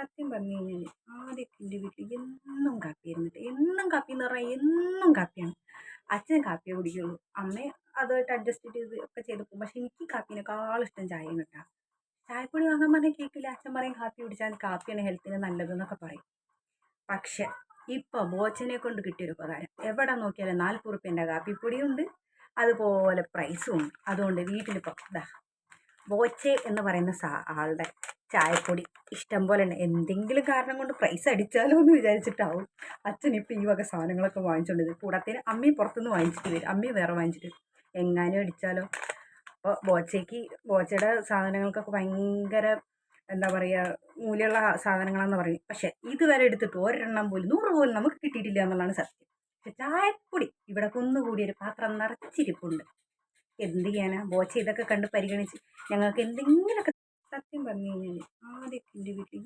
സത്യം പറഞ്ഞു കഴിഞ്ഞാൽ ആദ്യമൊക്കെ എൻ്റെ വീട്ടിൽ എന്നും കാപ്പി ഇരുന്നിട്ട് എന്നും കാപ്പി എന്ന് പറഞ്ഞാൽ എന്നും കാപ്പിയാണ്. അച്ഛൻ കാപ്പിയെ കുടിക്കുള്ളൂ, അമ്മ അതുമായിട്ട് അഡ്ജസ്റ്റ് ചെയ്ത് ഒക്കെ ചെയ്ത് പോകും. പക്ഷെ എനിക്ക് കാപ്പീനെക്കാളും ഇഷ്ടം ചായയും കേട്ടോ. ചായപ്പൊടി വാങ്ങാൻ പറഞ്ഞാൽ കേൾക്കില്ല, അച്ഛൻ പറയും കാപ്പി കുടിച്ചാൽ കാപ്പിയാണ് ഹെൽത്തിന് നല്ലതെന്നൊക്കെ പറയും. പക്ഷെ ഇപ്പോൾ ബോച്ചനെ കൊണ്ട് കിട്ടിയൊരു ഉപകാരം, എവിടെ നോക്കിയാലും 40 ഉറുപ്പ്യൻ്റെ കാപ്പിപ്പൊടിയുണ്ട്, അതുപോലെ പ്രൈസും ഉണ്ട്. അതുകൊണ്ട് വീട്ടിലിപ്പോൾ ഇതാ ബോച്ചെ എന്ന് പറയുന്ന ആളുടെ ചായപ്പൊടി ഇഷ്ടം പോലെ ഉണ്ട്. എന്തെങ്കിലും കാരണം കൊണ്ട് പ്രൈസ് അടിച്ചാലോ എന്ന് വിചാരിച്ചിട്ടാവും അച്ഛൻ ഇപ്പം ഈ വക സാധനങ്ങളൊക്കെ വാങ്ങിച്ചുകൊണ്ട് വരും. കൂടത്തിന് അമ്മി പുറത്തുനിന്ന് വാങ്ങിച്ചിട്ട് വരും, അമ്മി വേറെ വാങ്ങിച്ചിട്ട് വരും. എങ്ങാനും അടിച്ചാലോ. അപ്പോൾ ബോച്ചയുടെ സാധനങ്ങൾക്കൊക്കെ ഭയങ്കര എന്താ പറയുക, മൂല്യമുള്ള സാധനങ്ങളാണെന്ന് പറയും. പക്ഷെ ഇതുവരെ എടുത്തിട്ട് ഒരെണ്ണം പോലും 100 പോലും നമുക്ക് കിട്ടിയിട്ടില്ല എന്നുള്ളതാണ് സത്യം. പക്ഷെ ചായപ്പൊടി ഇവിടെ കുന്നുകൂടി ഒരു പാത്രം നിറച്ചിരിപ്പുണ്ട്. എന്ത് ചെയ്യാനാ, ബോച്ച ഇതൊക്കെ കണ്ട് പരിഗണിച്ച് ഞങ്ങൾക്ക് എന്തെങ്കിലുമൊക്കെ. സത്യം പറഞ്ഞു കഴിഞ്ഞാൽ ആദ്യമൊക്കെ എൻ്റെ വീട്ടിൽ